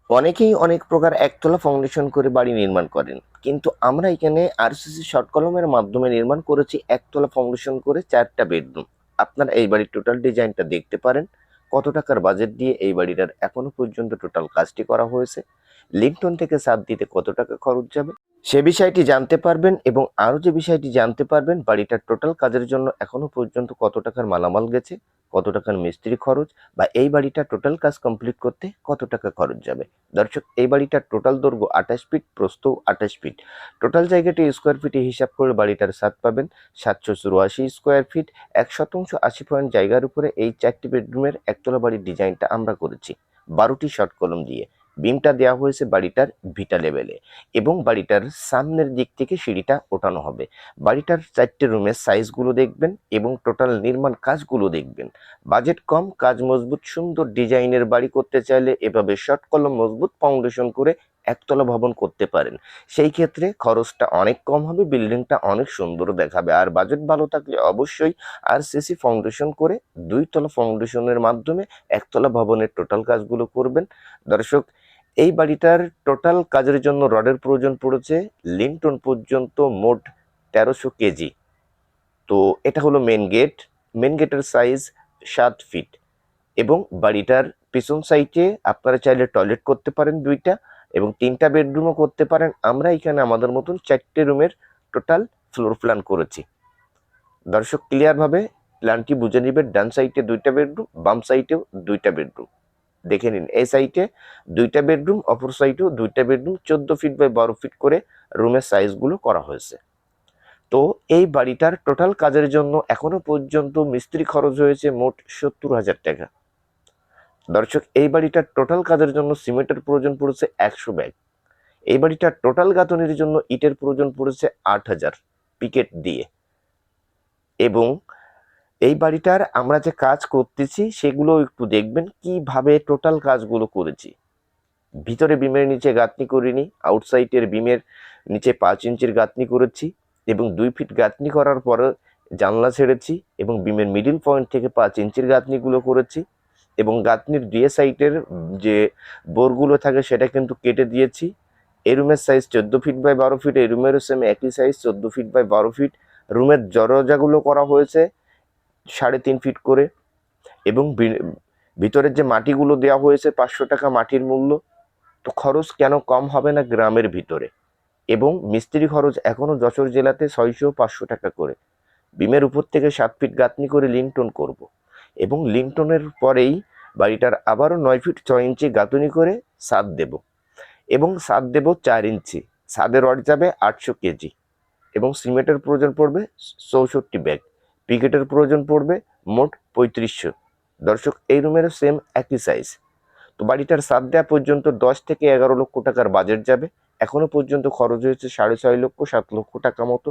অনেকেই অনেক প্রকার একতলা ফাউন্ডেশন করে বাড়ি নির্মাণ করেন, কিন্তু আমরা এখানে আরসিসি শর্ট কলমের মাধ্যমে নির্মাণ করেছি একতলা ফাউন্ডেশন করে 4টা বেডরুম। আপনারা এই বাড়ির টোটাল ডিজাইনটা দেখতে পারেন। কত টাকার বাজেট দিয়ে এই বাড়িটার এখনো পর্যন্ত টোটাল কাজটি করা হয়েছে, লিংটন থেকে ছাদ দিতে কত টাকা খরচ যাবে সে বিষয়টি জানতে পারবেন, এবং আরো যে বিষয়টি জানতে পারবেন বাড়িটার টোটাল কাজের জন্য এখনো পর্যন্ত কত টাকার মালামাল গেছে, কত টাকার মিস্ত্রি খরচ, বা এই বাড়িটা টোটাল কাজ কমপ্লিট করতে কত টাকা খরচ যাবে। দর্শক, এই বাড়িটার টোটাল দৈর্ঘ্য 28 ফিট, প্রস্থ 28 ফিট। টোটাল জায়গাটি স্কোয়ার ফিটে হিসাব করে বাড়িটার ছাদ পাবেন 784 স্কোয়ার ফিট। 1 শতাংশ 80 পয়েন্ট জায়গার উপরে এই 4টি বেডরুমের একতলা বাড়ির ডিজাইনটা আমরা করেছি 12টি শর্ট কলম দিয়ে। বিমটা দেওয়া হয়েছে বাড়িটার ভিটা লেভেলে, এবং বাড়িটার সামনের দিক থেকে সিঁড়িটা ওঠানো হবে। বাড়িটার 4টে রুমের সাইজগুলো দেখবেন এবং টোটাল নির্মাণ কাজগুলো দেখবেন। বাজেট কম, কাজ মজবুত, সুন্দর ডিজাইনের বাড়ি করতে চাইলে এভাবে শর্ট কলম মজবুত ফাউন্ডেশন করে একতলা ভবন করতে পারেন। সেই ক্ষেত্রে খরচটা অনেক কম হবে, বিল্ডিংটা অনেক সুন্দর দেখাবে। আর বাজেট ভালো থাকলে অবশ্যই আরসিসি ফাউন্ডেশন করে 2তলা ফাউন্ডেশনের মাধ্যমে একতলা ভবনের টোটাল কাজগুলো করবেন। দর্শক, এই বাড়িটার টোটাল কাজের জন্য রডের প্রয়োজন পড়েছে লিন্টন পর্যন্ত মোট 1300 কেজি। তো এটা হলো মেন গেট। মেন গেটের সাইজ 7 ফিট, এবং বাড়িটার পিছন সাইডে আপনারা চাইলে টয়লেট করতে পারেন 2টা, এবং 3টা বেডরুমও করতে পারেন। আমরা এখানে আমাদের মতন 4টে রুমের টোটাল ফ্লোর প্ল্যান করেছি। দর্শক, ক্লিয়ারভাবে প্ল্যানটি বুঝে নেবেন। ডান সাইডে 2টা বেডরুম, বাম সাইডেও 2টা বেডরুম। দেখে নিন, এই সাইডে 2টা বেডরুম, অপর সাইডেও 2টা বেডরুম। 14 ফিট বাই 12 ফিট করে রুমের সাইজগুলো করা হয়েছে। তো এই বাড়িটার টোটাল কাজের জন্য এখনো পর্যন্ত মিস্ত্রি খরচ হয়েছে মোট 70,000 টাকা। দর্শক, এই বাড়িটার টোটাল কাজের জন্য সিমেন্টের প্রয়োজন পড়েছে 100 ব্যাগ। এই বাড়িটার টোটাল গাঁথনির জন্য ইটের প্রয়োজন পড়েছে 8,000 পিকেট দিয়ে। এবং এই বাড়িটার আমরা যে কাজ করতেছি সেগুলো একটু দেখবেন কিভাবে টোটাল কাজগুলো করেছি। ভিতরে বিমের নিচে গাঁথনি করিনি, আউটসাইডের বিমের নিচে 5 ইঞ্চির গাঁথনি করেছি, এবং 2 ফিট গাঁথনি করার পরে জানলা ছেড়েছি, এবং বিমের মিডিল পয়েন্ট থেকে 5 ইঞ্চির গাঁথনিগুলো করেছি, এবং গাঁথনির 2 সাইডের যে বোরগুলো থাকে সেটা কিন্তু কেটে দিয়েছি। এই রুমের সাইজ 14 ফিট বাই 12 ফিট, এই রুমেরও সেম একই সাইজ 14 ফিট বাই 12 ফিট। রুমের দরজাগুলো করা হয়েছে 3.5 ফিট করে, এবং ভিতরের যে মাটিগুলো দেওয়া হয়েছে 500 টাকা মাটির মূল্য। তো খরচ কেন কম হবে না গ্রামের ভিতরে? এবং মিস্ত্রি খরচ এখনো যশোর জেলাতে 600-500 টাকা করে। বিমের উপর থেকে 7 ফিট গাঁথনি করে লিংটন করব, এবং লিংটনের পরেই বাড়িটার আবারও 9 ফিট 6 ইঞ্চি গাঁথনি করে ছাদ দেব, এবং ছাদ দেব 4 ইঞ্চি। ছাদে রড যাবে 800 কেজি, এবং সিমেন্টের প্রয়োজন পড়বে 64 ব্যাগ। পিকেটের প্রয়োজন পড়বে মোট 3500। দর্শক, এই রুমেরও সেম একই সাইজ। তো বাড়িটার ছাদ দেওয়া পর্যন্ত 10 থেকে 11 লক্ষ টাকার বাজেট যাবে। এখনো পর্যন্ত খরচ হয়েছে 6.5 লক্ষ 7 লক্ষ টাকা মতো।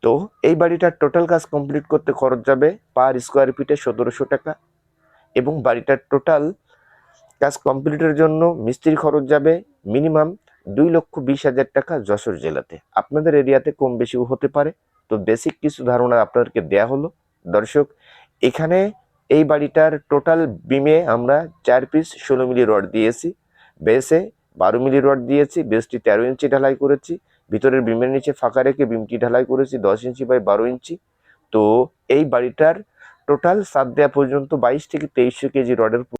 তো এই বাড়িটার টোটাল কাজ কমপ্লিট করতে খরচ যাবে পার স্কোয়ার ফিটে 1700 টাকা, এবং বাড়িটার টোটাল কাজ কমপ্লিটের জন্য মিস্ত্রি খরচ যাবে মিনিমাম 2,20,000 টাকা যশোর জেলাতে। আপনাদের এরিয়াতে কম বেশিও হতে পারে। তো বেসিক কিছু ধারণা আপনাদেরকে দেয়া হলো। দর্শক, এখানে এই বাড়িটার টোটাল বিমে আমরা 4 পিস 16 মিলি রড দিয়েছি, বেসে 12 মিলি রড দিয়েছি, বেসটি 13 ইঞ্চি ঢালাই করেছি, ভিতরের বিমের নিচে ফাঁকা রেখে বিমটি ঢালাই করেছি 10 ইঞ্চি বাই 12 ইঞ্চি। তো এই বাড়িটার টোটাল ছাদ দেওয়া পর্যন্ত 22 থেকে 2300 কেজি রডের